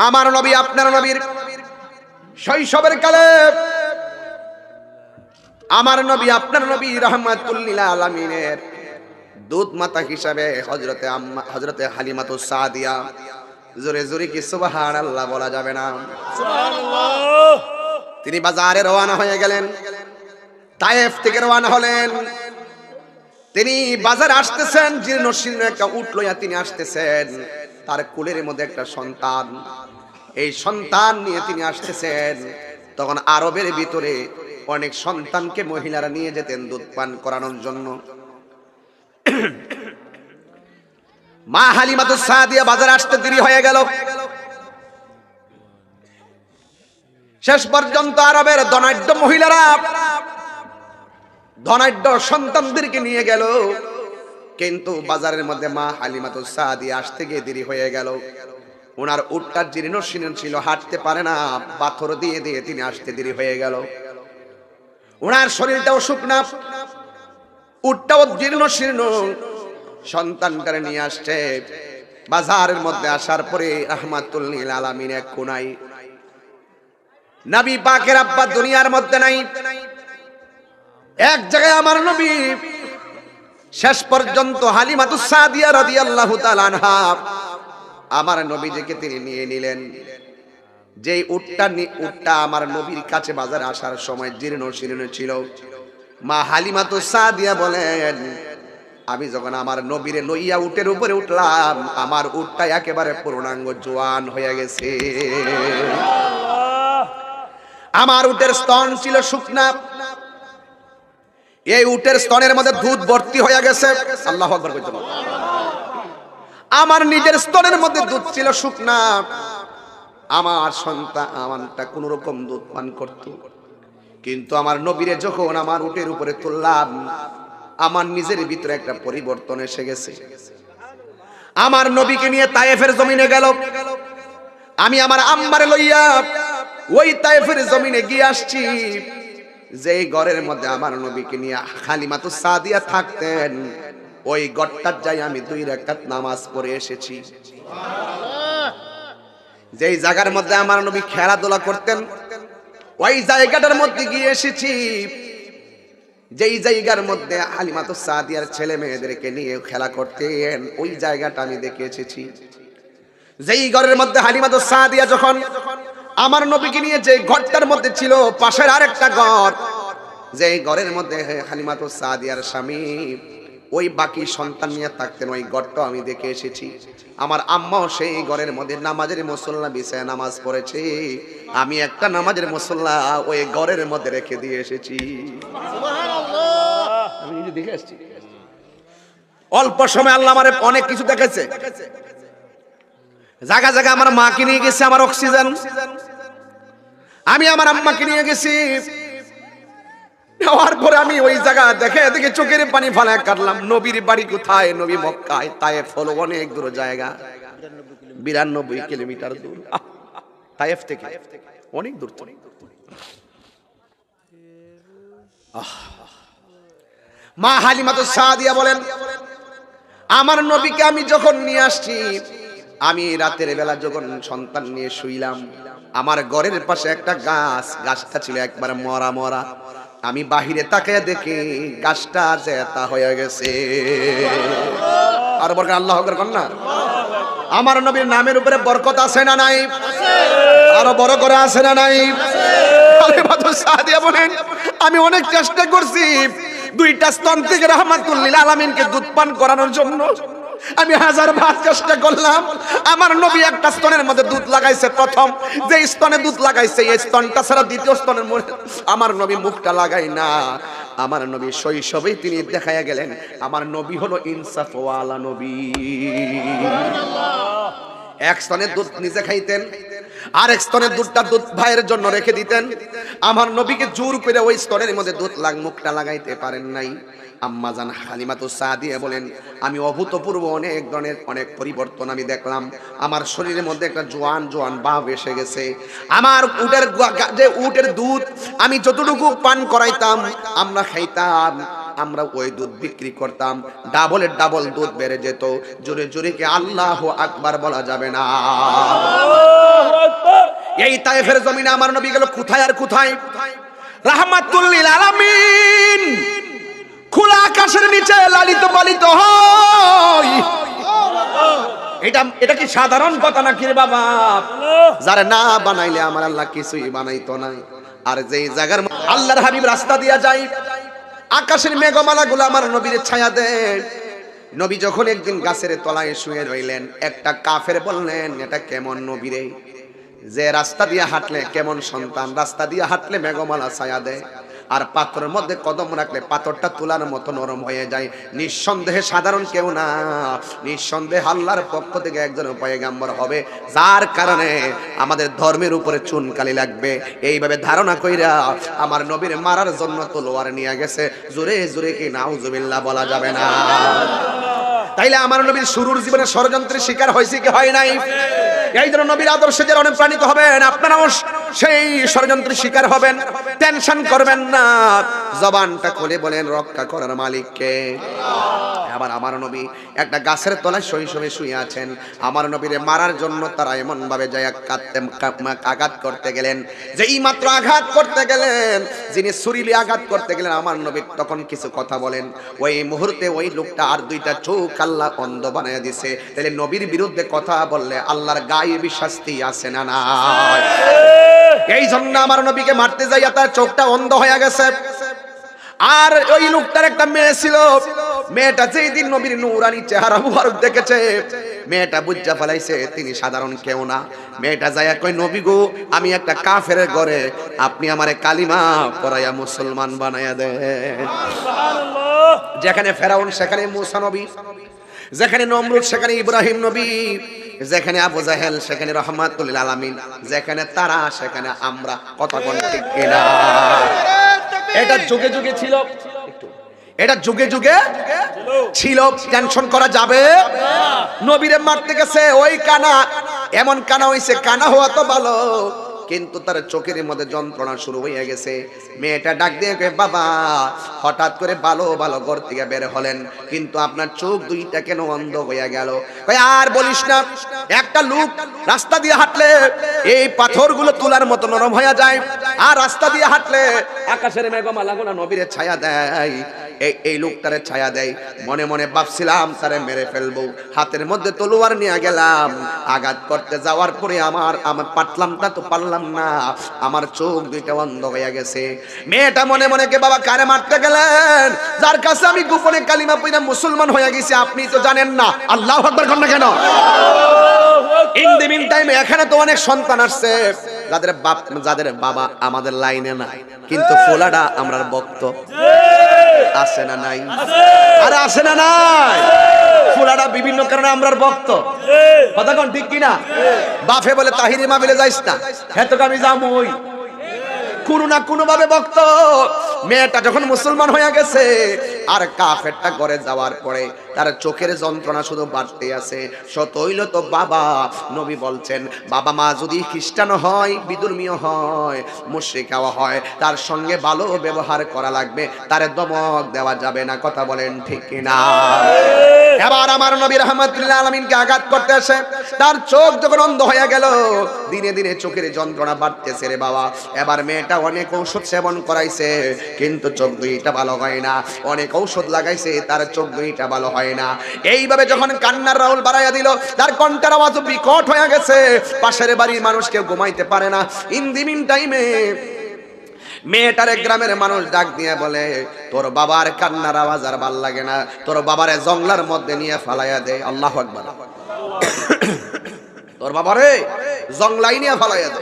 আমার নবী আপনার নবীর শৈশবের কালে আমার নবী আপনার নবী রাহমাতুল লিল আলামিনের দুধ মাতা হিসাবে হযরতে হালিমাতুস সাদিয়া, জোরে জোরে কি সুবহানাল্লাহ বলা যাবে না? সুবহানাল্লাহ। তিনি বাজারে রওনা হয়ে গেলেন, তায়েফ থেকে রওনা হলেন। তিনি বাজারে আসতেছেন, জীর্ণ শীর্ণ একটা উট লইয়া তিনি আসতেছেন। তার কোলের মধ্যে একটা সন্তান, এই সন্তান নিয়ে তিনি আসতেছেন। তখন আরবের ভিতরে অনেক সন্তানকে মহিলারা নিয়ে যেতেন দুধ পান করানোর জন্য। মা হালিমাতুস সাদিয়া বাজারে আসতে দেরি হয়ে গেল। শেষ পর্যন্ত আরবের ধনাঢ্য মহিলারা ধনাঢ্য সন্তানদেরকে নিয়ে গেল, কিন্তু বাজারের মধ্যে মা হালিমাতুস সাদিয়া আসতে গিয়ে দেরি হয়ে গেল। ওনার উটটা জীর্ণ শীর্ণ ছিল, হাঁটতে পারে না, পাথর দিয়ে দিয়ে তিনি আসতে দেরি হয়ে গেল। ওনার শরীরটাও শুকনা, উটটাও জীর্ণ শীর্ণ। সন্তানটারে নিয়ে আসছে। বাজারের মধ্যে আসার পরে রাহমাতুল লিল আলামিন এক কোনায়, নবী পাকের আব্বা দুনিয়ার মধ্যে নাই, এক জায়গায় আমার নবী। শেষ পর্যন্ত হালিমাতুস সাদিয়া রাদিয়াল্লাহু তাআলা আনহা আমার নবীজিকে তিনি নিয়ে নিলেন। যেই উটটা আমার নবীর কাছে বাজারে আসার সময় জীর্ণ শীর্ণ ছিল। মা হালিমাতুস সাদিয়া বলেন, আমি যখন আমার নবীরে লইয়া উটের উপরে উঠলাম, আমার উটটা একেবারে পূর্ণাঙ্গ জোয়ান হয়ে গেছে। আমার উটের স্তন ছিল শুকনা, এই উটের স্তনের মধ্যে দুধ ভর্তি হয়ে গেছে। আল্লাহু আকবার কইতে বল। আমার নিজের স্তনের মধ্যে দুধ ছিল শুকনা। আমার সন্তান আমারটা কোন রকম দুধ পান করত, কিন্তু আমার নবীরে যখন আমার উটের উপরে তুললাম, আমার নিজের ভিতরে একটা পরিবর্তন এসে গেছে। আমার নবীকে নিয়ে তায়েফের জমিনে গেল। আমি আমার আম্মারে লইয়া ওই তায়েফের জমিনে গিয়ে আসছি। যেই ঘরের মধ্যে আমার নবীকে নিয়ে হালিমাতুস সাদিয়া থাকতেন, ওই ঘরটার যাই আমি 2 রাকাত নামাজ পড়ে এসেছি। যেই জায়গার মধ্যে আমার নবী খেলাধুলা করতেন, ওই জায়গাটার মধ্যে গিয়ে এসেছি। যেই জায়গার মধ্যে হালিমাতুস সাদিয়ার ছেলে মেয়েদেরকে নিয়ে খেলা করতেন, ওই জায়গাটা আমি দেখে এসেছি। যেই ঘরের মধ্যে হালিমাতুস সাদিয়া যখন আমার নবীকে নিয়ে যে ঘরটার মধ্যে ছিল, পাশের আরেকটা ঘর, যেই ঘরের মধ্যে হালিমাতুস সাদিয়ার স্বামী ওই বাকি সন্তান নিয়ে থাকতেন, ওই ঘরটা আমি দেখে এসেছি। আমার আম্মাও সেই ঘরের মধ্যে নামাজের মুসল্লা বিছায় নামাজ পড়েছে। আমি একটা নামাজের মুসল্লা ওই ঘরের মধ্যে রেখে দিয়ে এসেছি। সুবহানাল্লাহ। আমি নিজে দেখে আসছি। অল্প সময় আল্লাহ আমারে অনেক কিছু দেখাইছে। জায়গা জায়গা আমার মাকে নিয়ে গেছে, আমার অক্সিজেন। আমি আমার আম্মাকে নিয়ে গেছি। নেওয়ার পরে আমি ওই জায়গা দেখে দেখে চোখের পানি ফালায় কাটলাম। নবীর বাড়ি কোথায়? নবী মক্কায়। তায়েফ হলো অনেক দূর জায়গা, 92 কিলোমিটার দূর তায়েফ থেকে, অনেক দূর। মা হালিমাতুস সাদিয়া বলেন, আমার নবীকে আমি যখন নিয়ে আসছি, আমি রাতের বেলা যখন সন্তান নিয়ে শুইলাম, আমার ঘরের পাশে একটা গাছটা ছিল একবার মরা মরা। আমি বাহিরে তাকায় দেখি গাছটা জেতা হয়ে গেছে। আর বরকত আল্লাহু আকবার কর না। আমার নবীর নামের উপরে বরকত আছে না নাই? আরো বড় করে আছে না নাই? হালিমাতুস সাদিয়া বলেন, আমি অনেক চেষ্টা করছি 2টা স্তন থেকে রাহমাতুল লিল আলামিনকে দুধ পান করানোর জন্য। আমি 1000 বার চেষ্টা করলাম। আমার নবী একটা স্তনের মধ্যে দুধ লাগাইছে, প্রথম যে স্তনে দুধ লাগাইছে, এই স্তনটা ছাড়া দ্বিতীয় স্তনের মধ্যে আমার নবী মুখটা লাগাই না। আমার নবী শৈশবেই তিনি দেখায়া গেলেন, আমার নবী হলো ইনসাফ ওয়ালা নবী। এক স্তনের দুধ নিজে খাইতেন, আরেক স্তনের দুধ ভাইয়ের জন্য রেখে দিতেন। আমার নবীকে জোর করে ওই স্তনের মধ্যে মুখটা লাগাইতে পারেন নাই। আম্মা জান হালিমাতুস সাদিয়া বলেন, আমি অভূতপূর্ব অনেক ধরনের অনেক পরিবর্তন আমি দেখলাম। আমার শরীরের মধ্যে একটা জোয়ান জোয়ান ভাব এসে গেছে। আমার উটের দুধ আমি যতটুকু পান করাইতাম, আমরা খাইতাম, আমরা ওই দুধ বিক্রি করতাম, ডাবলের ডাবল দুধ বেড়ে যেত। জোরে জোরে কে আল্লাহু আকবার বলা যাবে না? এই তায়েফের জমিনে আমার নবী গেল কোথায় আর কোথায়? রাহমাতুল লিল আলামিন খোলা আকাশের নিচে লালিত পালিত হয়। এটা কি সাধারণ কথা নাকি রে বাবা? যারা না বানাইলে আমার আল্লাহ কিছুই বানাইতো না। আর যেই জায়গার আল্লাহর হাবিব রাস্তা দিয়া যায়, আকাশের মেঘমালাগুলো আমার নবীর ছায়া দেয়। নবী যখন একদিন গাছের তলায় শুয়ে রইলেন, একটা কাফের বললেন, এটা কেমন নবী রে, যে রাস্তা দিয়ে হাঁটলে কেমন সন্তান, রাস্তা দিয়ে হাঁটলে মেঘমালা ছায়া দেয়, আর পাথরের মধ্যে কদম রাখলে পাথরটা তুলার মতো নরম হয়ে যায়। নিঃসন্দেহে সাধারণ কেউ না, নিঃসন্দেহে আল্লাহর পক্ষ থেকে একজন পয়গম্বর হবে, যার কারণে আমাদের ধর্মের উপরে চুনকালি লাগবে। এইভাবে ধারণা কইরা আমার নবীর মারার জন্য তলোয়ার নিয়ে গেছে। জোরে জোরে কি নাউজুবিল্লাহ বলা যাবে না? তাইলে আমার নবীর শুরুর জীবনে ষড়যন্ত্রের শিকার হয়েছে কি হয় নাই? এই জন্য নবীর আদর্শে যারা অনুপ্রাণিত হবেন, আপনারাও সেই ষড়যন্ত্রের শিকার হবেন। টেনশন করবেন না, জবানটা খুলে বলেন রক্ষা করার মালিককে। আবার আমার নবী একটা গাছের তলায় শৈশবে শুয়ে আছেন। আমার নবীরে মারার জন্য তারা এমন ভাবে যায় আঘাত করতে গেলেন, যে এই মাত্র আঘাত করতে গেলেন, যিনি ছুরিলে আঘাত করতে গেলেন, আমার নবী তখন কিছু কথা বলেন। ওই মুহূর্তে ওই লোকটা আর দুইটা চোখ আল্লাহ অন্ধ বানাইয়া দিছে। তাহলে নবীর বিরুদ্ধে কথা বললে আল্লাহর গায়েবী শাস্তি আছে না নাই? এই জন্য আমার নবীকে মারতে যাইয়া তার চোখটা অন্ধ হয়ে গেছে। আর ওই লোকটার একটা মেয়ে ছিল, মেয়েটা যেই দিন নবীর নূরানি চেহারা মুবারক দেখেছে, মেয়েটা বুঝা ফেলাইছে তিনি সাধারণ কেউ না। মেয়েটা যাইয়া কই, নবী গো, আমি একটা কাফেরের ঘরে, আপনি আমারে কালিমা পড়াইয়া মুসলমান বানাইয়া দেন। যেখানে ফেরাউন সেখানে মূসা নবী, যেখানে নমরুদ সেখানে ইব্রাহিম নবী, যেখানে আবু জাহেল সেখানে রাহমাতুল লিল আলামিন, যেখানে তারা সেখানে আমরা। কথা কোন ঠিক কিনা? এটা যুগে যুগে ছিল, এটা যুগে যুগে ছিল। টেনশন করা যাবে? নবীরে মারতে গেছে ওই কানা, এমন কানা হইছে, কানা হওয়া তো ভালো, কিন্তু তার চোখের মধ্যে যন্ত্রণা শুরু হয়ে গেছে। মেয়েটা ডাক দিয়ে কয়, বাবা, হঠাৎ করে ভালো ভালো ঘর থেকে বের হলেন, কিন্তু আপনার চোখ দুইটা কেন অন্ধ হয়ে গেল? কয়, আর বলিস না, একটা লোক রাস্তা দিয়ে হাঁটলে এই পাথরগুলো তুলার মতো নরম হয়ে যায়, আর রাস্তা দিয়ে হাঁটলে আকাশের মেঘমালাগুলো নবীরে ছায়া দেয়। এই লোকটারে ছায়া দেয়। মনে মনে ভাবছিলাম তারে মেরে ফেলবো, হাতের মধ্যে তলোয়ার নিয়ে গেলাম, আঘাত করতে যাওয়ার পরে আমার পাটলামটা তো পারলাম না, আমার চোখ দুইটা বন্ধ হয়ে গেছে। মেয়েটা মনে মনে কে, বাবা কারে মারতে গেলেন? যার কাছে আমি গোপনে কালিমা পড়ে মুসলমান হয়ে গেছি, আপনি তো জানেন না। আল্লাহু আকবার কর না কেন? ইন দি মিন টাইম এখানে তো অনেক সন্তান আসছে যাদের বাবা আমাদের লাইনে নাই, কিন্তু ফোলাডা আমরার ভক্ত আছে না নাই? আরে আছে না নাই? ফুলাটা বিভিন্ন কারণে আমরার ভক্ত। কথা কোন ঠিক কিনা? বাফে বলে তাহিরি মাহফিলে যাইস না, হ্যাঁ তোকে আমি যামই, কোনো না কোনো ভাবে ভক্ত। মেয়েটা যখন মুসলমান হয়ে গেছে, আর কাফেরটা ঘরে যাওয়ার পরে তার চোখের যন্ত্রণা শুধু বাড়তে আছে। সত হইল তো বাবা, নবী বলছেন, বাবা মা যদি খ্রিস্টান হয়, বিধর্মীয় হয়, মুশরিক হয়, তার সঙ্গে ভালো ব্যবহার করা লাগবে, তারে দমক দেওয়া যাবে না। কথা বলেন ঠিক কিনা? এবার আমার নবী রাহমাতুল লিল আলামিনকে আঘাত করতে আসে, তার চোখ যখন অন্ধ হয়ে গেল, দিনে দিনে চোখের যন্ত্রণা বাড়তেছে রে বাবা। এবার মেয়েটা অনেক ঔষধ সেবন করাইছে, কিন্তু চোখ দুইটা ভালো হয় না। অনেক ঔষধ লাগাইছে, তার চোখ দুইটা ভালো হয় না। এইভাবে যখন কান্নার রাউল বাড়াইয়া দিল, তার কণ্ঠের আওয়াজ বিকট হয়ে গেছে, পাশের বাড়ির মানুষ কেউ ঘুমাইতে পারে না। ইন দি মিন টাইমে মেয়েটারে গ্রামের মানুষ ডাক দিয়ে বলে, তোর বাবার কান্নার আওয়াজ আর ভাল লাগে না, তোর বাবারে জঙ্গলার মধ্যে নিয়ে ফালাইয়া দে। আল্লাহু আকবার। তোর বাবারে জঙ্গলাই নিয়ে ফালাইয়া দে।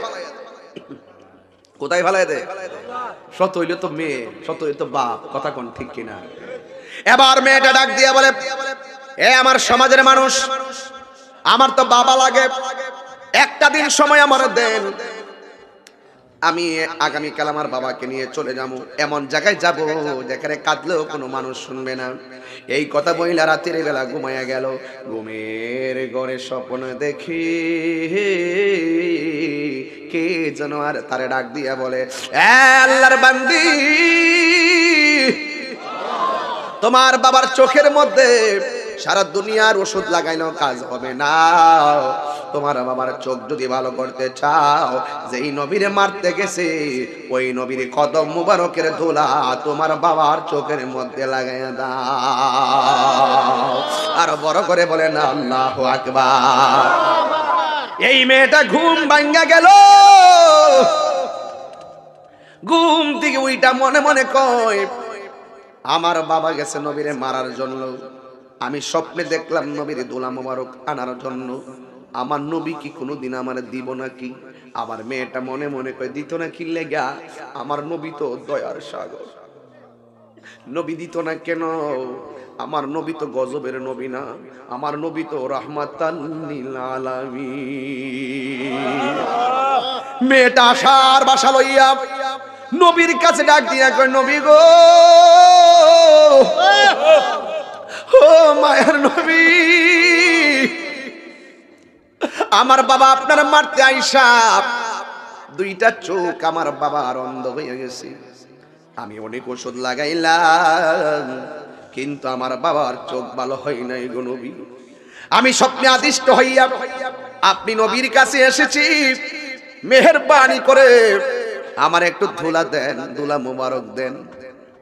কোথায় ফালাই দে? সত হইলে তো মেয়ে, সত হইলে তো বাপ। কথা কোন ঠিক কিনা? এবার মেয়েটা ডাক দিয়ে বলে, এ আমার সমাজের মানুষ, আমার তো বাবা লাগে, একটা দিন সময় আমার দেন, আমি আগামীকাল আমার বাবাকে নিয়ে চলে যাবো, এমন জায়গায় যাব যেখানে কাঁদলেও কোনো মানুষ শুনবে না। এই কথা বইলা রাতের বেলা ঘুমাইয়া গেল। ঘুমের ঘরে স্বপ্ন দেখি কে যেন আর তারে ডাক দিয়া বলে, আল্লাহর বান্দি, তোমার বাবার চোখের মধ্যে সারা দুনিয়ার ওষুধ লাগাইলেও কাজ হবে না, তোমার বাবার চোখ যদি ভালো করতে চাও, যেই নবীরে মারতে গেছে ওই নবীর কদম মুবারকের ধুলা তোমার বাবার চোখের মধ্যে লাগাইয়া দাও। আর বড় করে বলেন আল্লাহু আকবার। এই মেয়েটা ঘুম ভাঙ্গা গেল, ঘুম থেকে ওইটা মনে মনে কয় আমার বাবা গেছে নবীরে মারার জন্য, আমি স্বপ্নে দেখলাম নবীর দোলা মোবারক আনার জন্য, আমার নবী কি কোনোদিন আমার দিব নাকি? আমার মেয়েটা মনে মনে কয় দিত না কি লেগা, আমার নবী তো দয়ার সাগর, নবী দিত না কেন? আমার নবী তো গজবের নবী না, আমার নবী তো রাহমাতাল লিল আলামিন। মেয়েটা আশার বাসা লইয়া নবীর কাছে ডাক দিয়া কয় নবী গো, ও মায়ের নবী, আমার বাবা আপনার মারতে আইসা দুইটা চোখ আমার বাবার অন্ধ হয়ে গেছে, আমি অনেক ওষুধ লাগাইলাম কিন্তু আমার বাবার চোখ ভালো হয় নাই গো নবী। আমি স্বপ্নে আদিষ্ট হইয়া আপনি নবীর কাছে এসেছি, মেহেরবানি করে আমার একটু ধুলা দেন, ধুলা মোবারক দেন,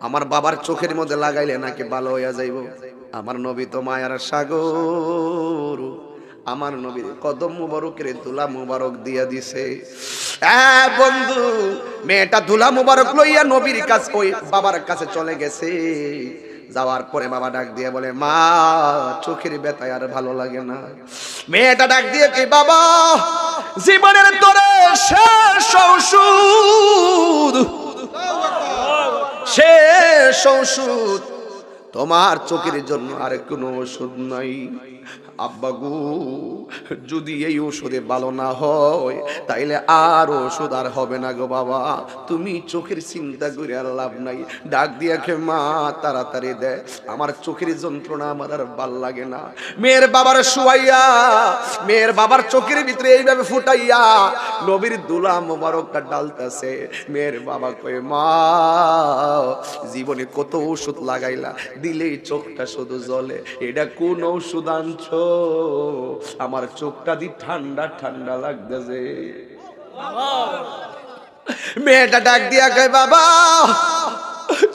আমার বাবার চোখের মধ্যে লাগাইলে নাকি ভালো হইয়া যাইব। আমার নবী তো মায়ার সাগর, আমার নবীর কদম মুবারকের ধুলা মুবারক দিয়া দিছে। বন্ধু, মেয়েটা ধুলা মুবারক লইয়া নবীর কাছে ওই বাবার কাছে চলে গেছে। যাওয়ার পরে বাবা ডাক দিয়ে বলে মা, চোখের ব্যথায় আর ভালো লাগে না। মেয়েটা ডাক দিয়ে কি বাবা, জীবনের তোরে শেষ ঔষধ, শেষ ঔষধ, তোমার চোখের জন্য আর কোনো ওষুধ নাই। আব্বা গো, যদি এই ওষুধে ভালো না হয় তাইলে আর ওষুধ আর হবে না গো বাবা, তুমি চোখের চিন্তা করে আর লাভ নাই। ডাক দিয়া কে মা তাড়াতাড়ি দে, আমার চোখের যন্ত্রণা আমার আর ভাল লাগে না। মেয়ের বাবার শুয়াইয়া মেয়ের বাবার চোখের ভিতরে এইভাবে ফুটাইয়া নবীর দুলা মোবারকটা ডালতেছে। মেয়ের বাবা কয় মা, জীবনে কত ওষুধ লাগাইলা, দিলেই চোখটা শুধু জ্বলে, এটা কোন ওষুধ আনছো? আমার চোখটা দি ঠান্ডা ঠান্ডা লাগতেছে। মেয়েটা ডাক দিয়া কয় বাবা,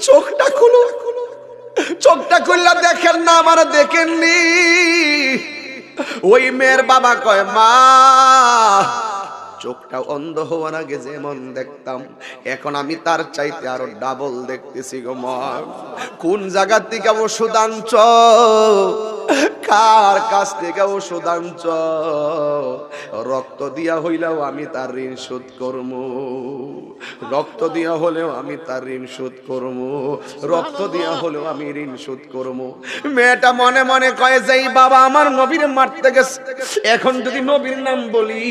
চোখটা খুলো, চোখটা খুললা দেখেন না আমার দেখেননি। ওই মেয়ের বাবা কয় মা, চোখটা অন্ধ হওয়ার আগে যেমন দেখতাম এখন আমি তার চাইতে আরো ডাবল দেখতেছি গো মা। কোন জায়গা থেকে ওষুধ আনছ, কার কাছ থেকে ওষুধ আনছ? রক্ত দিয়া হইলেও আমি তার ঋণ শোধ করবো, রক্ত দিয়া হলেও আমি তার ঋণ শোধ করবো, রক্ত দিয়া হলেও আমি ঋণ শোধ করবো। মেয়েটা মনে মনে কয়ে যাই বাবা আমার নবীর মারতে গেছে, এখন যদি নবীর নাম বলি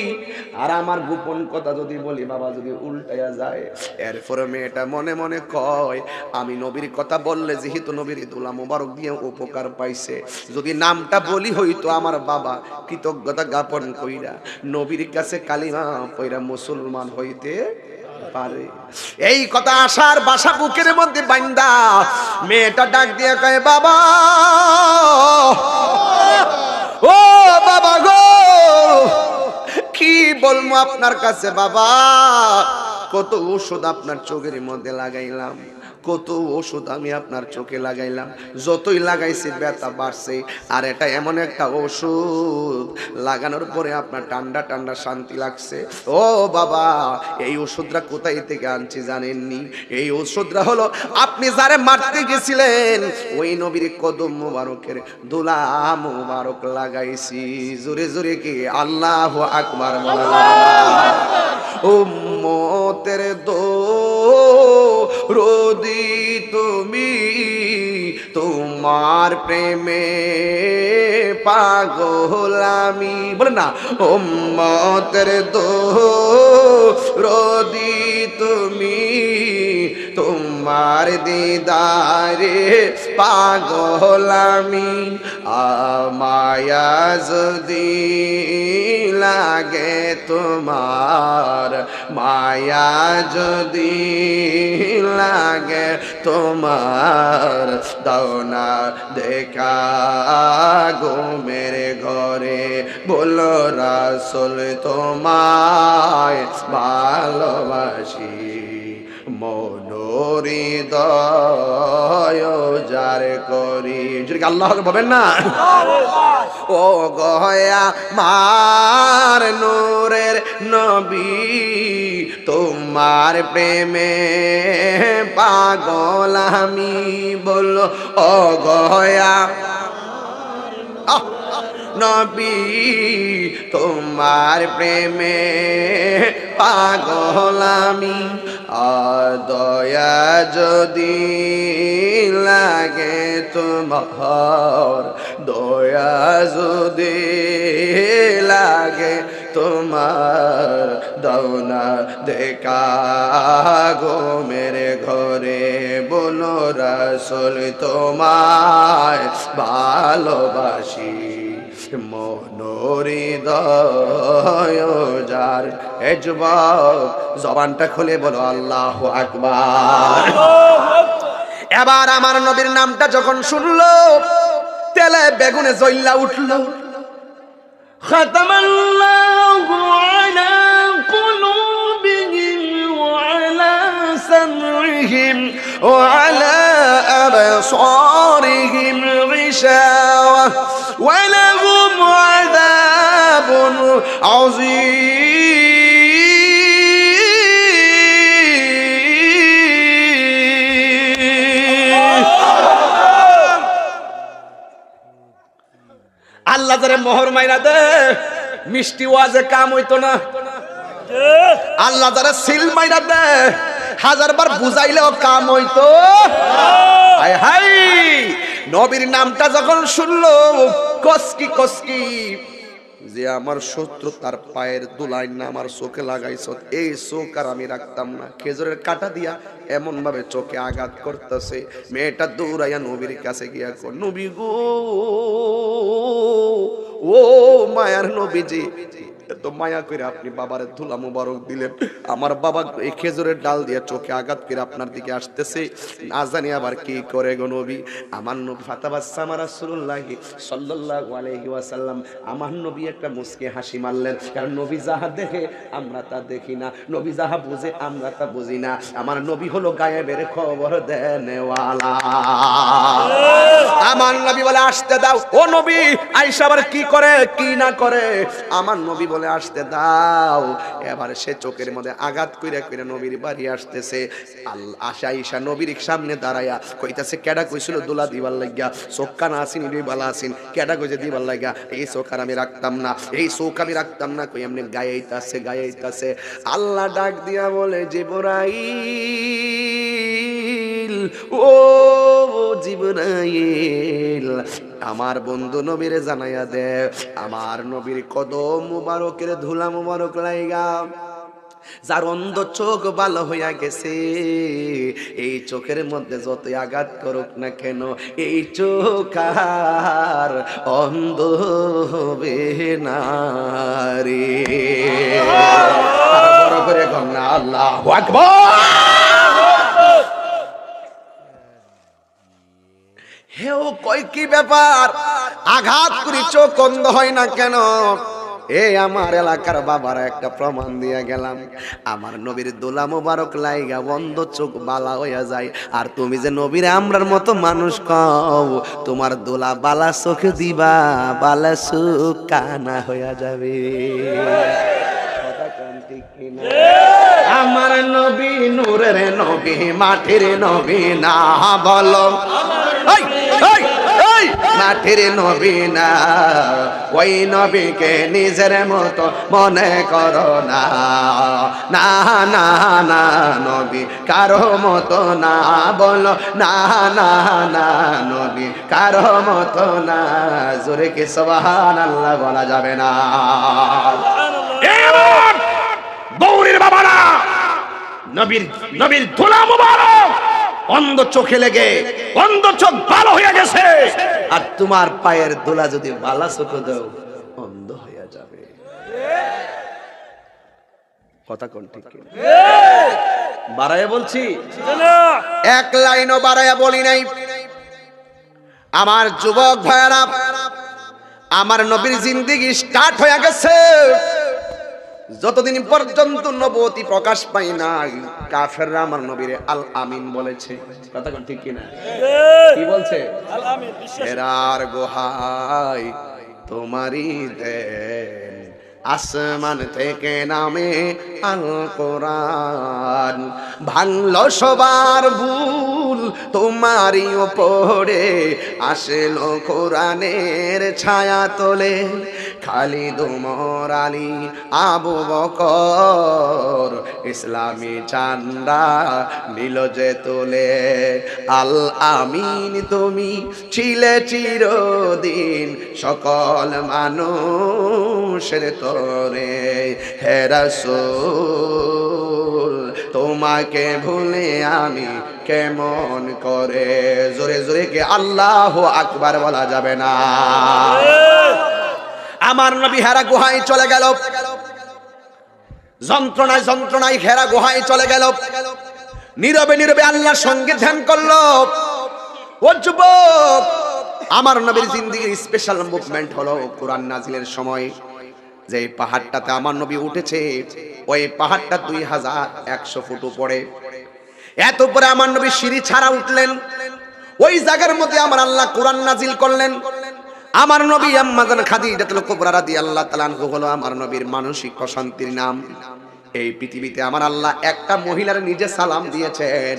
আর আমার গোপন কথা যদি বলি বাবা যদি উল্টাইয়া যায়। এরপরে মেয়েটা মনে মনে কয় আমি নবীর কথা বললে যেহেতু নবীর দুলা মোবারক দিয়ে উপকার পাইছে, যদি নামটা বলি হইতো আমার বাবা কৃতজ্ঞতা জ্ঞাপন কইরা নবীর কাছে কালিমা পয়রা মুসলমান হইতে পারে। এই কথা আশার বাসা বুকের মধ্যে বান্দা মেয়েটা ডাক দিয়ে কয় বাবা, ও বাবা গো, কি বলবো আপনার কাছে বাবা, কত ওষুধ আপনার চোখের মধ্যে লাগাইলাম, কত ওষুধ আমি আপনার চোখে লাগাইলাম, যতই লাগাইছি ব্যথা বাড়ছে। আর এটা এমন একটা ওষুধ লাগানোর পরে আপনার ঠান্ডা ঠান্ডা শান্তি লাগছে। ও বাবা, এই ওষুধটা কোথায় থেকে আনছি জানেননি? এই ওষুধটা হলো আপনি যারে মারতে গেছিলেন ওই নবীর কদম মুবারকের দুলা মুবারক লাগাইছি। জোরে জোরে কি আল্লাহু আকবার বলেন। উম্মতের দরদি তুমি, তোমার প্রেমে পাগল আমি, বলেন না উম্মতের দরদি তুমি, তোমার দিদারে পাগল আমি মায়া যদি লাগে তোমার মায়া যদি লাগে তোমার দাও না দেখা ঘুমের ঘরে বলো রাসূল তোমায় ভালোবাসি মনোহৃদয় যার করি যদি আল্লাহ বলেন না ও গয়া মার নূরের নবী তোমার প্রেমে পাগল আমি বলো ও গয়া নবী তোমার প্রেমে পাগল আমি দয়া যদি লাগে তোমার দয়া যদি লাগে তোমার দাও না দেখা ঘুমের ঘরে বলো রাসূল তোমায় ভালোবাসি মনোহৃদয় যার এ যুবক জবানটা খুলে বলো আল্লাহু আকবার এবার আমার নবীর নামটা যখন শুনলো তেলে বেগুনে জ্বললা উঠলো খাতামাল্লাহু আলা কুলুবিহিম ওয়া আলা সামইহিম ওয়া আলা আবসারিহিম গিশাওয়া ওয়া লাহুম আযাবুন আযীম আল্লাহ যারে মোহর মাইরা দে মিষ্টি ওয়াজে কাম হইতো না আল্লাহ যারে সিল মাইরা দে হাজারবার বুঝাইলেও কাম হইতো হায় হায় নবীর নামটা যখন শুনলো কসকি কসকি যে আমার শত্রু তার পায়ের দুলাই না আমার চোখে লাগাইছ এই চোখ আর আমি রাখতাম না খেজুরের কাটা দিয়া এমন ভাবে চোখে আঘাত করতেছে মেয়েটা দৌড়াইয়া নবীর কাছে গিয়া কর নবী গো ও মায়ার নবীজি এত মায়া করে আপনি বাবার ধুলা মুবারক দিলেন আমার বাবা এই খেজুরের ডাল দিয়ে চোখে আঘাত করে আপনার দিকে আসতেছে না জানি আবার কি করে গো নবী আমার নবী ফাতাবাসসামা রাসূলুল্লাহ সাল্লাল্লাহু আলাইহি ওয়াসাল্লাম আমার নবী একটা মুস্কি হাসি মারলেন কারণ নবী যাহা দেখে আমরা তা দেখি না নবী যাহা বুঝে আমরা তা বুঝি না আমার নবী হলো গায়েবের খবর দেনেওয়ালা আমার নবী বলে আসতে দাও ও নবী আয়েশা আবার কি করে কি না করে আমার নবী বলে আসতে দাও এবার সে চোখের মধ্যে আঘাত কইরা কইরা নবীর বাড়ি আসতেছে আয়েশা নবীর সামনে দাঁড়ায়া কইতাছে কেডা কইছিল দুলা দিবার লাগিয়া চোখ কান আসিনি দুই বালা আসিন কেডা কইছে দিবার লাগিয়া এই চোখ আর আমি রাখতাম না এই চোখ আমি রাখতাম না কই এমনি গায়াইতাছে আল্লাহ ডাক দিয়া বলে জিবরাইল ও জিবরাইল আমার বন্ধু নবীরে জানাইয়া দে আমার নবীর কদম মুবারকের ধুলা মুবারক লাইগা যার অন্ধ চোখ ভালো হইয়া গেছে এই চোখের মধ্যে যত আঘাত করুক না কেন এই চোখ আর অন্ধ হবে না রে আর বড় করে গন্না আল্লাহু আকবার হেও কই কি ব্যাপার আঘাত করি চোখ অন্ধ হয় না কেন এই আমার এলাকার বাবারা একটা প্রমাণ দিয়া গেলাম আমার নবীর দোলা মোবারক লাইগা বন্ধ চোখ বালা হইয়া যায় আর তুমি যে নবীর আমরার মতো মানুষ কও তোমার দোলা বালা চোখ দিবা বালা চোখ কানা হইয়া যাবে আমার নবী নূরের নবী মাটির নবী না বলো মাটির নবী না ওই নবীকে নিজের মতো মনে করো না না না না নবী কারো মতো না বলো না না না নবী কারো মতো না জোরে কি সুবহানাল্লাহ বলা যাবে না গৌরীর বাবারা নবীর ধুলা মুবারক অন্ধ চোখে লেগে অন্ধ চোখ ভালো হয়ে গেছে, আর তোমার পায়ের ধুলা যদি ভালো চোখে দাও অন্ধ হয়ে যাবে। কথা কোন ঠিক কি? বাড়ায় বলছি, এক লাইনও বাড়ায়া বলি নাই। আমার যুবক ভাইরা, আমার নবীর জিন্দেগি স্টার্ট হয়ে গেছে। যতদিন পর্যন্ত নবুয়তি প্রকাশ পায় নাই, কাফেররা আমার নবীরে আল আমিন বলেছে। কথা কোন ঠিক কি না? কি বলছে? আল আমিন। হেরার গোহাই তোমারই দেন, আসমান থেকে নামে আল কোরআন, ভাঙলো সবার ভুল তোমারই ওপরে, আসলো কোরআনের ছায়া তোলে, খালিদ ওমর আলী আবু বকর, ইসলামী চান্দা নিল যে তোলে, আল আমিন তুমি ছিলে চিরদিন সকল মানুষের তরে, হে রাসূল তোমাকে ভুলে আমি কেমন করে। জোরে জোরে কে আল্লাহু আকবার বলা যাবে না? আমার নবী হেরা গুহায় চলে গেল, যন্ত্রণায় যন্ত্রণায় হেরা গুহায় চলে গেল, নীরবে নীরবে আল্লাহর সঙ্গে ধ্যান করলো। ও যুবক, আমার নবীর জিন্দেগির স্পেশাল মুভমেন্ট হলো কোরআন নাজিলের সময়। যে পাহাড়টাতে আমার নবী উঠেছে, ওই পাহাড়টা 2100 ফুট উপরে। এত উপরে আমার নবী সিঁড়ি ছাড়া উঠলেন, ওই জায়গার মধ্যে আমার আল্লাহ কোরআন নাজিল করলেন। আমার নবী আম্মা জান খাদিজাতুল কুবরা রাদিয়াল্লাহু তাআলা আনহা হলো আমার নবীর মানসিক প্রশান্তির নাম। এই পৃথিবীতে আমার আল্লাহ একটা মহিলার নিজে সালাম দিয়েছেন,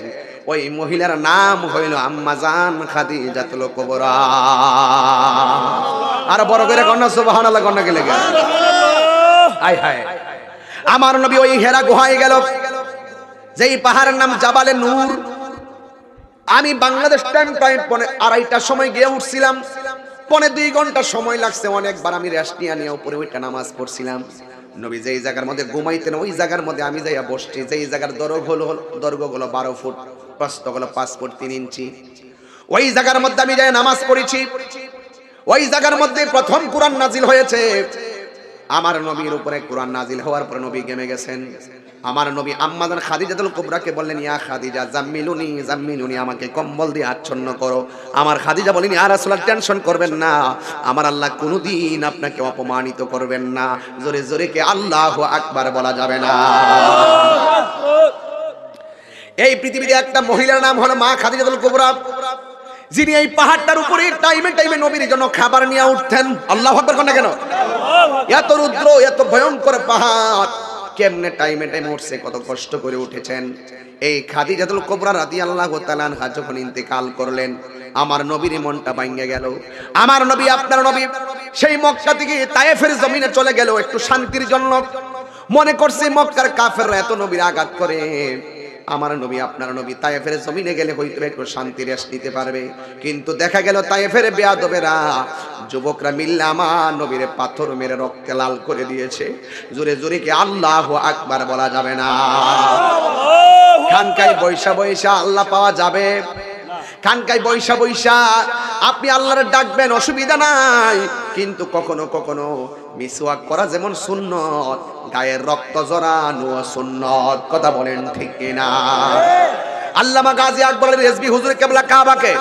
ওই মহিলার নাম হইল আম্মা জান খাদিজাতুল কুবরা। আর বড় করে কন্যা সুবহানাল্লাহ কন্যা গেলে গেল। আয় হায়, আমার নবী ওই হেরা গুহায় গেল, যেই পাহাড়ের নাম জাবালে নূর। আমি বাংলাদেশ টাইম 2:30টার সময় গিয়ে উঠছিলাম, 1.5 ঘন্টা সময় লাগছে। অনেকবার আমি রেস্ট নিয়ে উপরে ওইটা নামাজ পড়ছিলাম। নবী যেই জায়গার মধ্যে ঘুমাইতেন, ওই জায়গার মধ্যে আমি যাইয়া বসছি। যেই জায়গার দৈর্ঘ্য হলো 12 ফুট, প্রস্থ হলো 5 ফুট 3 ইঞ্চি। ওই জায়গার মধ্যে আমি যাই নামাজ পড়েছি। ওই জায়গার মধ্যে প্রথম কোরআন নাজিল হয়েছে। আমার নবীর উপরে কোরআন নাজিল হওয়ার পর নবী গেমে গেছেন। আমার নবী আম্মা জান খাদিজাতুল কুবরাকে বললেন, ইয়া খাদিজা জাম্মিলুনি জাম্মিলুনি, আমাকে কম্বল দিয়ে আচ্ছন্ন করো। আমার খাদিজা বলেন, ইয়া রাসূলুল্লাহ টেনশন করবেন না, আমার আল্লাহ কোনোদিন আপনাকে অপমানিত করবেন না। জোরে জোরে কে আল্লাহু আকবার বলা যাবে না? এই পৃথিবীতে একটা মহিলার নাম হলো মা খাদিজাতুল কুবরা, যিনি এই পাহাড়টার উপরে টাইমে টাইমে নবীর জন্য খাবার নিয়ে উঠতেন। আল্লাহু আকবার কোন কেন? এত রুদ্র, এত ভয়ঙ্কর পাহাড়, কেমনে টাইমে টাইমে উঠছে, কত কষ্ট করে উঠেছেন। এই খাদিজাতুল কুবরা রাদিয়াল্লাহু তাআলা আনহা যখন ইন্তেকাল করলেন, আমার নবীর মনটা ভাঙে গেল। আমার নবী, আপনার নবী সেই মক্কা থেকে তায়েফের জমিনে চলে গেল একটু শান্তির জন্য। মনে করছে মক্কার কাফেররা এত নবীর আঘাত করে, আমার নবী আপনার নবী তায়েফের জমিনে গেলে হয়তো একটু শান্তি রেস্ট নিতে পারবে। কিন্তু দেখা গেল তায়েফের বেয়াদবেরা যুবকরা মিল্লা আমার নবীরে পাথর মেরে রক্তে লাল করে দিয়েছে। জোরে জোরে কি আল্লাহু আকবার বলা যাবে না? খানকায় বৈশা বৈশা আল্লাহ পাওয়া যাবে? খানকায় বৈশা বৈশা আপনি আল্লাহর ডাকবেন, অসুবিধা নাই। কিন্তু কখনো কখনো মিসওয়াক করা যেমন সুন্নত, গায়ের রক্ত জড়ানো সুন্নত। কথা বলেন ঠিক কিনা? আল্লামা গাজী আকবরের রেজভী হুজুর কেবলা কাবাকে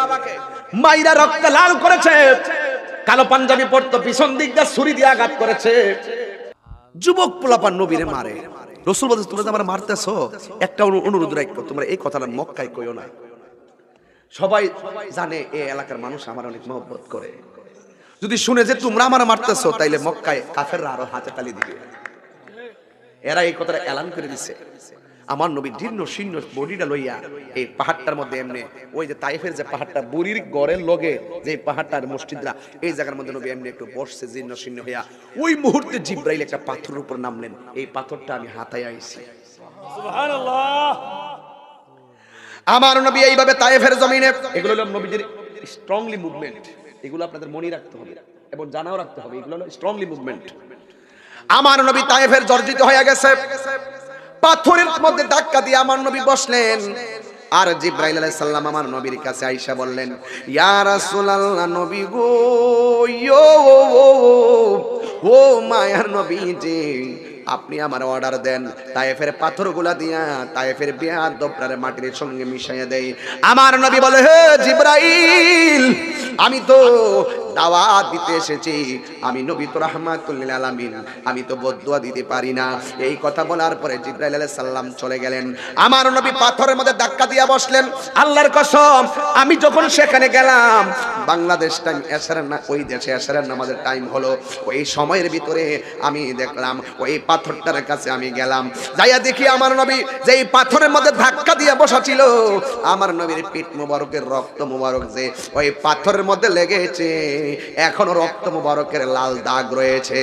মাইরা রক্ত লাল করেছে, কালো পাঞ্জাবি পরতো, পিছন দিক দিয়ে ছুরি দিয়ে আঘাত করেছে। যুবক পোলাপান নবীরে মারে। রাসূল বলেছে, তোমরা আমার মারতেছো, একটা অনুরোধ রাখো, তোমরা এই কথাটা মক্কায় কইও না। সবাই জানে এই এলাকার মানুষ আমার অনেক মহব্বত করে। যদি শুনে যে তোমরা আমার মারতেছো, তাইলে মক্কায় কাফেররা আরো হাতে তালি দিবে। এরা এই কথাটা এলান করে দিছে। আমার নবী জীর্ণ শীর্ণ বডিটা লইয়া এই পাহাড়টার মধ্যে এমনি, ওই যে তাইফের যে পাহাড়টা বুড়ির গড়ের লগে যে পাহাড়টার মসজিদরা, এই জায়গার মধ্যে নবী এমনি একটু বসছে জীর্ণ শীর্ণ হইয়া। ওই মুহূর্তে জিব্রাইল একটা পাথরের উপর নামলেন, এই পাথরটা আমি হাতায় আইছি। সুবহানাল্লাহ। আমার নবী এইভাবে তায়েফের জমিনে, এগুলো হলো নবীদের স্ট্রংলি মুভমেন্ট। এগুলো আপনাদের মনে রাখতে হবে এবং জানাও রাখতে হবে, এগুলো হলো স্ট্রংলি মুভমেন্ট। আমার নবী তায়েফের জর্জিত হয়ে গেছে, পাথরের মধ্যে ধাক্কা দিয়ে আমার নবী বসলেন। আর জিবরাইল আলাইহিস সালাম আমার নবীর কাছে আইসা বললেন, ইয়া রাসূলুল্লাহ, নবী গো, ও মায়ার নবী জি, আপনি আমার অর্ডার দেন, তায়েফের পাথরগুলা দিয়া তায়েফের বেয়াদবরা মাটির সঙ্গে মিশাইয়া দেই। আমার নবী বলে, হে জিবরাইল, আমি তো দাওয়াত দিতে এসেছি, আমি নবী তো রাহমাতুল লিল আলামিন, আমি তো বদদুয়া দিতে পারি না। এই কথা বলার পরে জিবরাইল আলাইহিস সালাম চলে গেলেন। আমার নবী পাথরের মধ্যে ধাক্কা দিয়া বসলেন। আল্লাহর কসম, আমি যখন সেখানে গেলাম, বাংলাদেশ টাইম এশারের না, ওই দেশে এশারের নামাজের টাইম হলো, ওই সময়ের ভিতরে আমি দেখলাম ওই পাথরটার কাছে আমি গেলাম, যাইয়া দেখি আমার নবী যে এই পাথরের মধ্যে ধাক্কা দিয়ে বসা ছিল, আমার নবীর পিঠ মুবারকের রক্ত মুবারক যে ওই পাথরের মধ্যে লেগেছে, এখনো রক্ত মুবারকের লাল দাগ রয়েছে।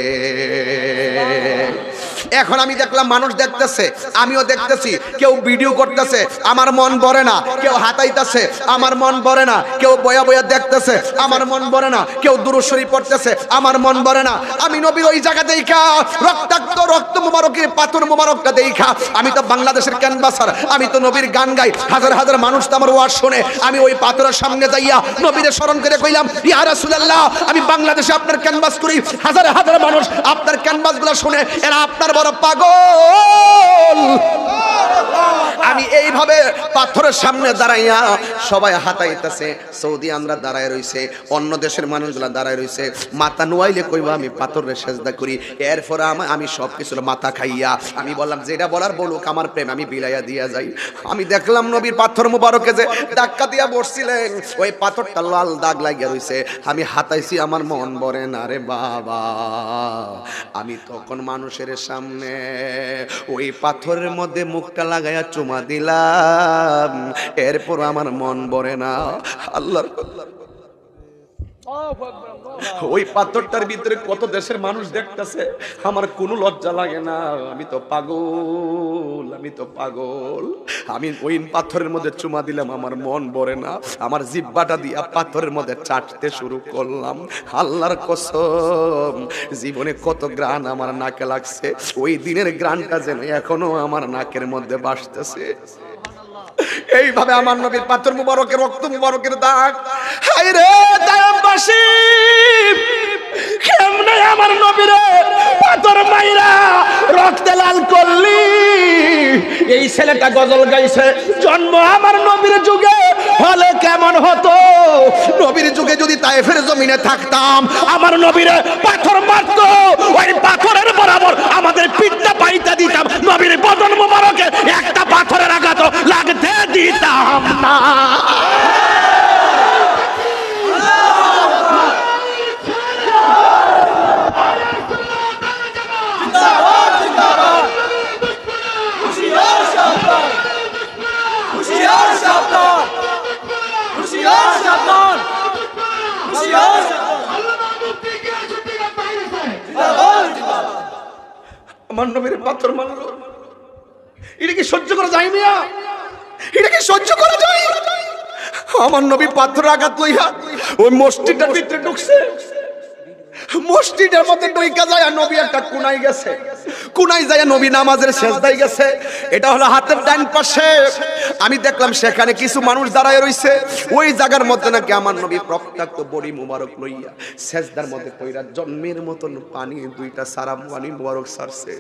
এখন আমি দেখলাম মানুষ দেখতেছে, আমিও দেখতেছি, কেউ ভিডিও করতেছে, আমার মন ভরে না, কেউ হাতাইতেছে, আমার মন ভরে না, কেউ বয়া বয়া দেখতেছে, আমার মন ভরে না, কেউ দুরূদ শরীফ পড়তেছে, আমার মন ভরে না। আমি নবীর ওই জায়গা দেখা রক্তাক্ত রক্ত মুবারকের পাথর মুবারকটা দেখা, আমি তো বাংলাদেশের ক্যানভাসার, আমি তো নবীর গান গাই, হাজার হাজার মানুষ তো আমার ওয়াজ শুনে, আমি ওই পাথরের সামনে যাইয়া নবীরে স্মরণ করে কইলাম, ইয়া রাসূলুল্লাহ, আমি বাংলাদেশে আপনার ক্যানভাস করি, হাজার হাজার মানুষ আপনার ক্যানভাসগুলো শুনে এরা আপনার বড় পাগল। আমি এইভাবে পাথরের সামনে দাঁড়াইয়া, সবাই হাতাইতেছে, সৌদি আমরা দাঁড়ায় রইছে, অন্য দেশের মানুষগুলা দাঁড়ায় রইছে, মাথা নোয়াইলে কইবা আমি পাথরের সেজদা করি। এরপরে আমি সব কিছুর মাথা খাইয়া আমি বললাম, যেটা বলার বলুক, আমার প্রেম আমি বিলাইয়া দিয়া যাই। আমি দেখলাম নবীর পাথর মুবারকে যে ধাক্কা দিয়া বসছিলেন, ওই পাথরটা লাল দাগ লাগিয়া রইছে। আমি হাতাইছি, আমার মন ভরে না রে বাবা। আমি তখন মানুষের সামনে ওই পাথরের মধ্যে মুখটা লাগাইয়া চুমা দিলাম, এরপর আমার মন ভরে না। আল্লাহর ওই পাথরটার ভিতরে কত দেশের মানুষ দেখতেছে, আমার কোনো লজ্জা লাগে না। আমি তো পাগল, আমি তো পাগল। আমি ওই পাথরের মধ্যে চুমা দিলাম, আমার মন ভরে না। আমার জিহ্বাটা দিয়া পাথরের মধ্যে চাটতে শুরু করলাম। আল্লাহর কসম, জীবনে কত গ্রাণ আমার নাকে লাগছে, ওই দিনের গ্রাণটা যেন এখনো আমার নাকের মধ্যে ভাসতেছে। এইভাবে আমার নবীর পাথর মুবারকের রক্ত মুবারকের দাগ। হায় রে দায়ামবাসী, কেমনে আমার নবীরে পাথর মাইরা রক্তে লাল করলি। এই ছেলেটা গজল গাইছে, জন্ম আমার নবীর যুগে হলে কেমন হতো। নবীর যুগে যদি তায়েফের জমিনে থাকতাম, আমার নবীরে পাথর মারতো, ওই পাথরের বরাবর আমাদের পিঠটা পাইতে দিতাম, নবীর বদন মুবারকে একটা পাথরের আঘাত লাগতে দিতাম না। আমার নবীর পাথর মারলো, এটা কি সহ্য করা যায় মিয়া? এটা কি সহ্য করা যায়? আমার নবী পাথর আঘাত লইয়া ওই মসজিদের ভিতরে ঢুকছে, মসজিদের মধ্যে ঢুইকা যায়, নবী একটা কোনায় গেছে, কোনায় যায় নবী নামাজের সেজদায় গেছে। এটা হলো হাতের ডান পাশে। আমি দেখলাম সেখানে কিছু মানুষ দাঁড়ায় রইছে, ওই জায়গার মধ্যে নাকি আমার নবী রক্তাক্ত বডি মুবারক লইয়া সেজদার মধ্যে কইরা জন্মের মতন পানি দুইটা সারা পানি মুবারক ছাড়ছে।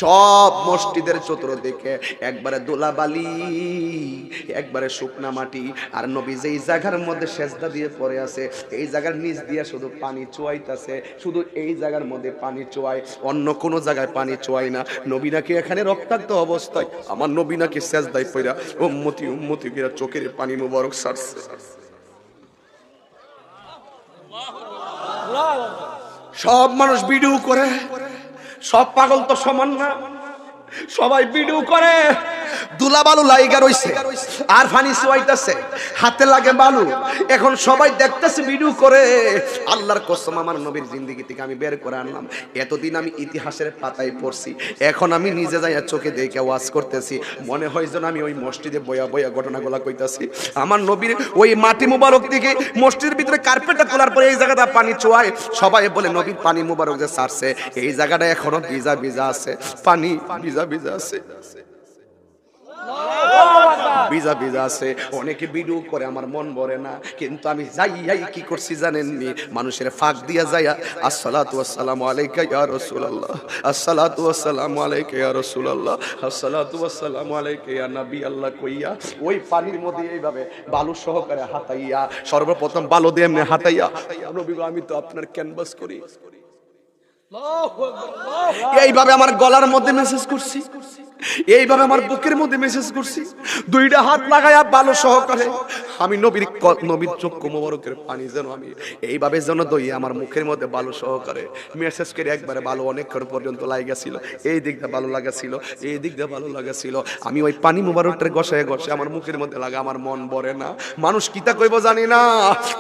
সব মসজিদের চতুর্দিকে একবারে দোলাবালি, একবারে শুকনা মাটি, আর নবী যেই জায়গার মধ্যে সেজদা দিয়ে পড়ে আছে, এই জায়গার নিচ দিয়ে শুধু পানি চুয়াইতেছে, শুধু এই জায়গার মধ্যে পানি চুয়ায়, অন্য কোনো জায়গায় পানি চুয়ায় না। নবী নাকি এখানে রক্তাক্ত অবস্থায়, আমার নবী নাকি সেজদায় পড়া উম্মতি উম্মতি করে চোখের পানি মুবারক ছাড়ছে। সব মানুষ ভিডিও করে, সব পাগল তো সমান না, সবাই ভিডিও করে। দুলা বালু লাইগা রইছে আর পানি চুয়াইতেছে, হাতে লাগে বালু। এখন সবাই দেখতেছে, ভিডিও করে। আল্লাহর কসম, আমার নবীর জিন্দেগি থেকে আমি বের করে আনলাম। এতদিন আমি ইতিহাসের পাতায় পড়ছি, এখন আমি নিজে যাইয়া চোখে দেখে ওয়াজ করতেছি। মনে হয় যেন আমি ওই মসজিদে বয়া বয়া ঘটনাগুলা কইতাছি। আমার নবীর ওই মাটি মুবারক থেকে মসজিদের ভিতরে কার্পেটটা তোলার পরে এই জায়গাটা পানি চুয়ায়, সবাই বলে নবীর পানি মুবারক যে ছাড়ছে, এই জায়গাটা এখনো ভিজা ভিজা আছে, পানি ভিজা ভিজা আছে। ভিজা ভিজা আছে, অনেকে ভিডিও করে, আমার মন ভরে না। কিন্তু আমি যাই কি করছি জানেননি? মানুষের ফাঁক দিয়া যাইয়া আসসালাতু ওয়াসসালামু আলাইকা ইয়া রাসূলুল্লাহ, আসসালাতু ওয়াসসালামু আলাইকা ইয়া রাসূলুল্লাহ, আসসালাতু ওয়াসসালামু আলাইকা ইয়া নবী আল্লাহ কইয়া ওই পানির মধ্যে এইভাবে বালু সহকারে হাতাইয়া, সর্বপ্রথম বালু দিয়ে এমনি হাতাইয়া, নবী গো আমি তো আপনার ক্যানভাস করি, এইভাবে আমার গলার মধ্যে মেসেজ করছি, এইভাবে আমার বুকের মধ্যে মেসেজ করছি, দুইটা হাত লাগায়া বালু সহকারে আমি নবীর চক্ষু মোবারকের পানি যেন আমি এইভাবে যেন দইয়া আমার মুখের মধ্যে বালু সহকারে মেসেজ করে একবারে বালু অনেকক্ষণ পর্যন্ত লাগাছিল, এই দিকটা বালু লাগাছিল, এই দিকটা বালু লাগাছিল। আমি ওই পানি মোবারকটার গসায় গসায় আমার মুখের মধ্যে লাগা, আমার মন ভরে না। মানুষ কিতা কইব জানি না,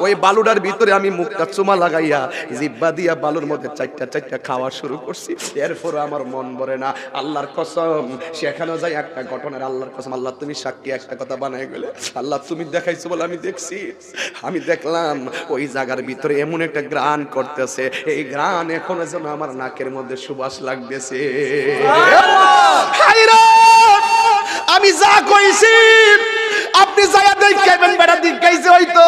ওই বালুটার ভিতরে আমি মুখটা চুমা লাগাইয়া জিব্বা দিয়া বালুর মধ্যে চারটা খাওয়া শুরু করছি, এরপর আমার মন ভরে না। আল্লাহর কসম, সেখানে যাই একটা ঘটনার আল্লাহর কসম, আল্লাহ তুমি সাক্ষী, একটা কথা বানাই গেলে, আল্লাহ তুমি দেখাইছো বলে আমি দেখছি, আমি দেখলাম ওই জায়গার ভিতরে এমন একটা গ্রান করতেছে, এই গ্রান এখনো যেন আমার নাকের মধ্যে সুবাস লাগতেছে। আমি যা কইছি আপনি যায়া দেখাইবেন, বেটা দেখাইছে হয়তো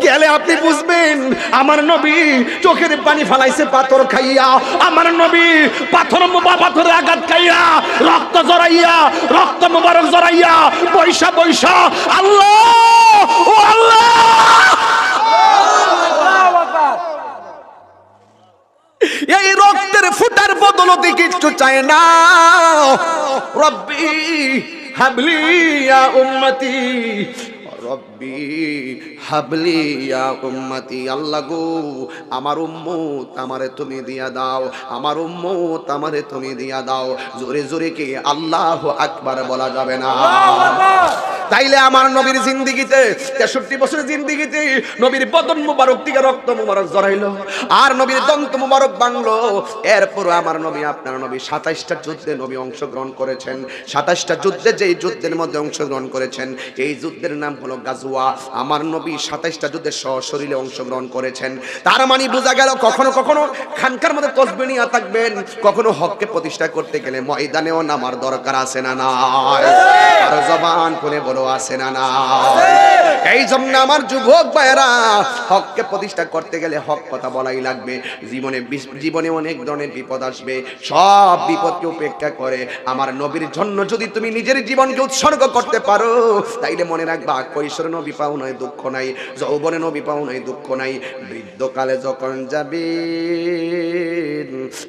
গেলে আপনি বুঝবেন আমার নবী চোখের পানি ফালাইছে পাথর খাইয়া, আমার নবী পাথরের আঘাত খাইয়া, রক্ত জড়াইয়া, রক্ত মুবারক জড়াইয়া বৈশা আল্লাহ ও আল্লাহ, এই রক্তের ফুটার বদলতে কিছু চায় না। রব্বি হাবলি ইয়া উম্মতি, রব্বি হাবলি ইয়া উম্মতি, আল্লাহ গো আমার উম্মত আমারে তুমি দিয়া দাও, আমার উম্মত আমারে তুমি দিয়া দাও। জোরে জোরে কি আল্লাহু আকবার বলা যাবে না? তাইলে আমার নবীর জিন্দেগিতে 63 বছরের জিন্দেগিতে নবীর বদন মুবারক থেকে রক্ত মুবারক জড়াইলো, আর নবীর দন্ত মুবারক ভাঙলো। এরপর আমার নবী, আপনার নবী 27টা যুদ্ধে নবী অংশগ্রহণ করেছেন। 27টা যুদ্ধে, যেই যুদ্ধের মধ্যে অংশগ্রহণ করেছেন এই যুদ্ধের নাম হলো গাজওয়া। আমার নবী 27টা যুদ্ধে সশরীরে অংশগ্রহণ করেছেন। তার মানে বোঝা গেল কখনো কখনো খানকার মধ্যে তসবিহ নিয়ে থাকবেন, কখনো হককে প্রতিষ্ঠা করতে গেলে ময়দানেও নামার দরকার আছে না নাই? আর জবান করে বলো আছে না নাই? এই জন্য আমার যুবক ভাইরা, হককে প্রতিষ্ঠা করতে গেলে হক কথা বলাই লাগবে। জীবনে অনেক ধরনের বিপদ আসবে, সব বিপদকে উপেক্ষা করে আমার নবীর জন্য যদি তুমি নিজের জীবনকে উৎসর্গ করতে পারো, তাইলে মনে রাখবা কৈশোরে নবী পাও নাই দুঃখ নাই, যৌবনে নবী পাও নাই দুঃখ নাই, বৃদ্ধকালে যখন যাবে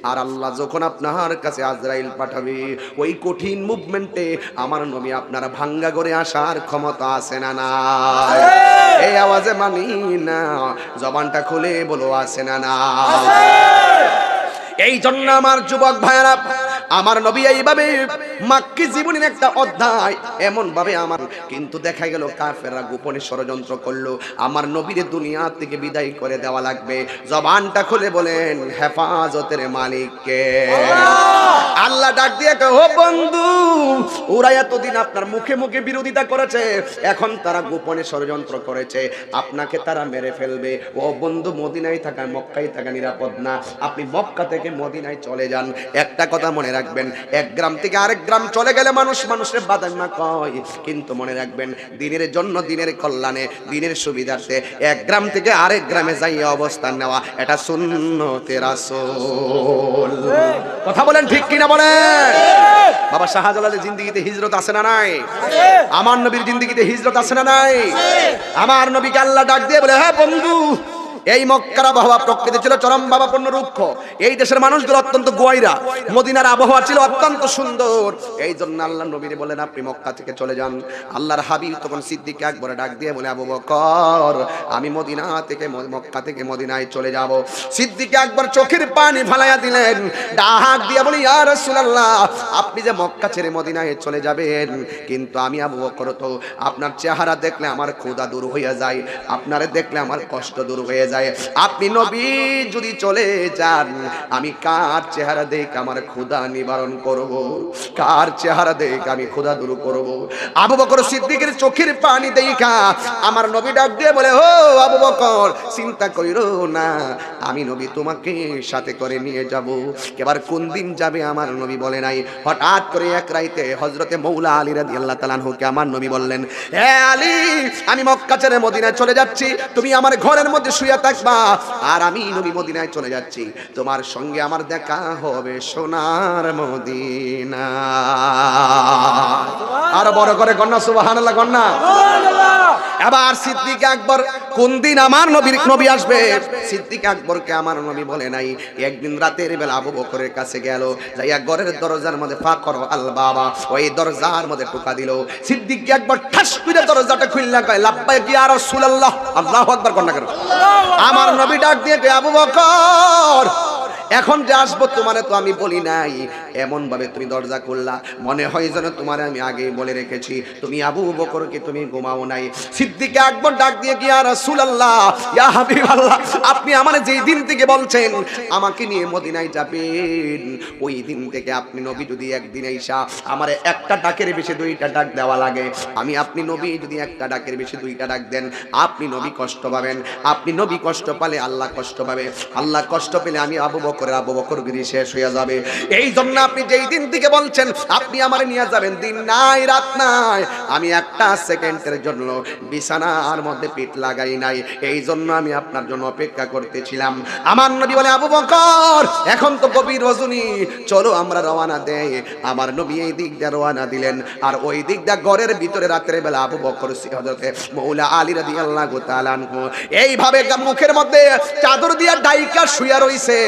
আর আল্লাহ যখন আপনার কাছে আজরাইল পাঠাবে, ওই কঠিন মুভমেন্টে আমার নবী আপনারা ভাঙ্গা করে আসার ক্ষমতা আছে না নাই? এই আওয়াজে মানি না, জবানটা খুলে বলো আছে না না? এই জন্য আমার যুবক ভাইরা, আমার নবী এইভাবে মাক্কি জীবনের একটা অধ্যায় এমন ভাবে আমার, কিন্তু দেখা গেল কাফেররা গোপনে ষড়যন্ত্র করলো আমার নবীর দুনিয়া থেকে বিদায় করে দেওয়া লাগবে। জবানটা খুলে বলেন হেফাজতের মালিক কে? আল্লাহ ডাক দিয়ে কয়, ও বন্ধু, ওরা এতদিন আপনার মুখে মুখে বিরোধিতা করেছে, এখন তারা গোপনে ষড়যন্ত্র করেছে, আপনাকে তারা মেরে ফেলবে। ও বন্ধু, মদিনায় থাকা মক্কায় থাকা নিরাপদ না, আপনি মক্কা থেকে মদিনায় চলে যান। একটা কথা মনে রাখবেন, এক গ্রাম থেকে আরেক গ্রাম চলে গেলে মানুষের বাদাইমা কয়, কিন্তু মনে রাখবেন দিনের জন্য, দিনের কল্যাণে, দিনের সুবিধার্থে এক গ্রাম থেকে আরেক গ্রামে যাইয়া অবস্থান নেওয়া, এটা সুন্নতে রাসূল। কথা বলেন ঠিক কিনা বলেন? বাবা শাহজালালের জিন্দেগিতে হিজরত আছে না নাই? আমার নবীর জিন্দেগিতে হিজরত আছে না নাই? আমার নবীকে আল্লাহ ডাক দিয়ে বলে, হ্যাঁ বন্ধু, এই মক্কার আবহাওয়া প্রকৃতি ছিল চরম ভাবাপন্ন রুক্ষ, এই দেশের মানুষগুলো অত্যন্ত গোয়াইরা, মদিনার আবহাওয়া ছিল অত্যন্ত সুন্দর। এই জন্য আল্লাহ নবীরে বলেন আপনি মক্কা থেকে চলে যান। আল্লাহর হাবিব তখন সিদ্দিক আকবর ডাক দিয়ে বলে, আবু বকর, আমি মক্কা থেকে মদিনায় চলে যাব। সিদ্দিক আকবর চোখের পানি ফালাইয়া দিলেন, ডাক দিয়ে বলে, ইয়া রাসূলুল্লাহ, আপনি যে মক্কা ছেড়ে মদিনায় চলে যাবেন, কিন্তু আমি আবু বকর তো আপনার চেহারা দেখলে আমার ক্ষুধা দূর হয়ে যায়, আপনারে দেখলে আমার কষ্ট দূর হয়ে যায়। যায়। আপনি নবী যদি চলে যান, আমি কার চেহারা দেখে আমার ক্ষুধা নিবারণ করব, কার চেহারা দেখে আমি ক্ষুধা দূর করব? আবু বকর সিদ্দিকের চোখের পানি দেখা আমার নবী ডাক দিয়ে বলে, ও আবু বকর, চিন্তা কইরো না, আমি নবী তোমাকে সাথে করে নিয়ে যাব। এবার কোন দিন যাবে আমার নবী বলে নাই। হঠাৎ করে এক রাইতে হযরতে মৌলা আলী রাদিয়াল্লাহু তাআলা আনহুকে আমার নবী বললেন, হে আলী, আমি মক্কা ছেড়ে মদিনায় চলে যাচ্ছি, তুমি আমার ঘরের মধ্যে শুয়ে থাকবা, আর আমি নবী মদিনায় চলে যাচ্ছি, তোমার সঙ্গে আমার দেখা হবে সোনার মদিনা। আর বড় করে কন্যা সুবহানাল্লাহ, কন্যা এবার সিদ্দিক আকবর, কোন দিন আমার নবী আসবে? সিদ্দিক আকবরকে আমার নবী বলে নাই। একদিন রাতের বেলা আবু বকরের কাছে গেল, যাইয়া ঘরের দরজার মধ্যে ফাকর আল বাবা, ওই দরজার মধ্যে টোকা দিল। সিদ্দিক আকবর ঠাস করে দরজাটা খুললা, কয় লাব্বাইক ইয়া রাসূলুল্লাহ। আল্লাহু আকবার কন্যা করে আমার নবী ডাক দিয়ে কয়, আবু বকর, এখন যে আসবো তোমারে তো আমি বলি নাই, এমন ভাবে তুমি দরজা খুললা, মনে হয় যেন তোমারে আমি আগেই বলে রেখেছি। তুমি আবু বকরকে তুমি ঘুমাও নাই। সিদ্দিক আকবর ডাক দিয়ে কি, ইয়া রাসূলুল্লাহ, ইয়া হাবিবাল্লাহ, আপনি আমার যেই দিন থেকে বলছেন আমাকে নিয়ে মদিনায় যাবেন, ওই দিন থেকে আপনি নবী যদি একদিন আইসা আমারে একটা ডাকের বেশি দুইটা ডাক দেওয়া লাগে, আমি আপনি নবী যদি একটা ডাকের বেশি দুইটা ডাক দেন, আপনি নবী কষ্ট পাবেন, আপনি নবী কষ্ট পালে আল্লাহ কষ্ট পাবে, আল্লাহ কষ্ট পেলে আমি আবু বকরগিরি শেষ হয়ে যাবে। এই জন্য আপনি যেই দিন থেকে বলছেন আপনি আমারে নিয়ে যাবেন, দিন নাই রাত নাই, আমি একটা সেকেন্ডের জন্য বিছানার মধ্যে পিঠ লাগাই নাই, এই জন্য আমি আপনার জন্য অপেক্ষা করতেছিলাম। আমার নবী বলে, আবু বকর, এখন তো গভীর রজনী, চলো আমরা রওনা দেই। আমার নবী এই দিক দিয়ে রওনা দিলেন, আর ওই দিক দিয়ে ঘরের ভিতরে রাতের বেলা আবু বকর হযরতে মৌলা আলী রাদিয়াল্লাহু তাআলা আনহু এইভাবে মুখের মধ্যে চাদর দিয়া ডাইকা শুয়া রইছে।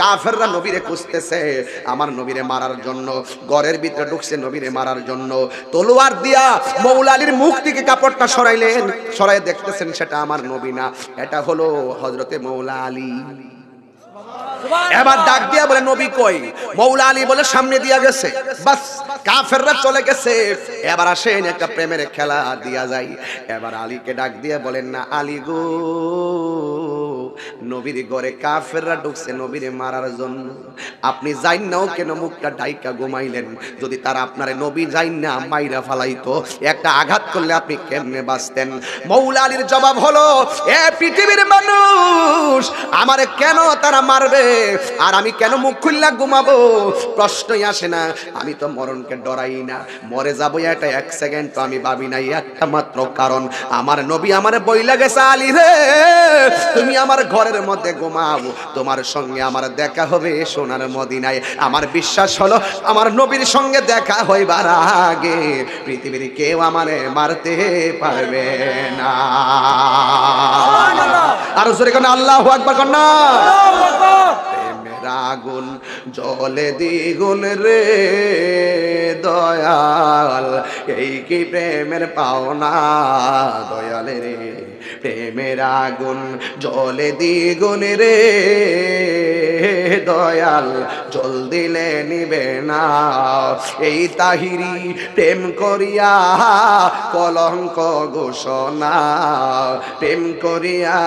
কাফেররা নবীরে খুঁজতেছে আমার নবীরে মারার জন্য, ঘরের ভিতরে ঢুকছে নবীরে মারার জন্য, তলোয়ার দিয়া মৌলা আলীর মুখ থেকে কাপড়টা সরাইলেন, সরাই দেখতেছেন সেটা আমার নবী না, এটা হলো হযরতে মৌলা আলী। এবার ডাক দিয়া বলে, নবী কই? মৌলা আলী বলে, সামনে দিয়া গেছে। বাস, কাফেররা চলে গেছে। এবার আসেন একটা প্রেমের খেলা দিয়া যায়। এবার আলীকে ডাক দিয়া বলেন, না আলী গো, নবীর ঘরে কাফেররা ঢুকছে নবীরে মারার জন্য, আপনি যাইন নাও কেন মুখটা ডাইকা ঘুমাইলেন? যদি তারা আপনারে নবী যাইন না মাইরা ফালাইতো, একটা আঘাত করলে আপনি কেমনে বাঁচতেন? মৌলা আলীর জবাব হলো, এ পৃথিবীর মানুষ, আমারে কেন তারা মারবে আর আমি কেন মুখ খুললা ঘুমাবো? প্রশ্নই আসে না। আমি তো মরণকে ডরাই না, মরে যাবো এটা এক সেকেন্ড তো আমি ভাবি নাই, একটা মাত্র কারণ আমার নবী আমারে বইলা গেছে, আলী রে তুমি আমার ঘরের মধ্যে ঘুমাও, তোমার সঙ্গে আমার দেখা হবে সোনার মদিনায়। আমার বিশ্বাস হলো আমার নবীর সঙ্গে দেখা হইবার আগে পৃথিবীর কেউ আমারে মারতে পারবে না। আর জোরে কোন আল্লাহু আকবার কোন না। প্রেমের আগুন জ্বলে দ্বিগুণ রে দয়াল, এই কি প্রেমের পাওনা দয়াল রে, প্রেমের আগুন জ্বলে দ্বিগুণ রে দয়াল, জল দিলে নিবে না। এই তাহিরি প্রেম করিয়া কলঙ্ক ঘোষণা, প্রেম করিয়া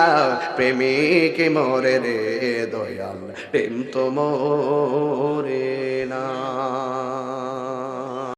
প্রেমিক মরে রে দয়াল, প্রেম তো মরে না।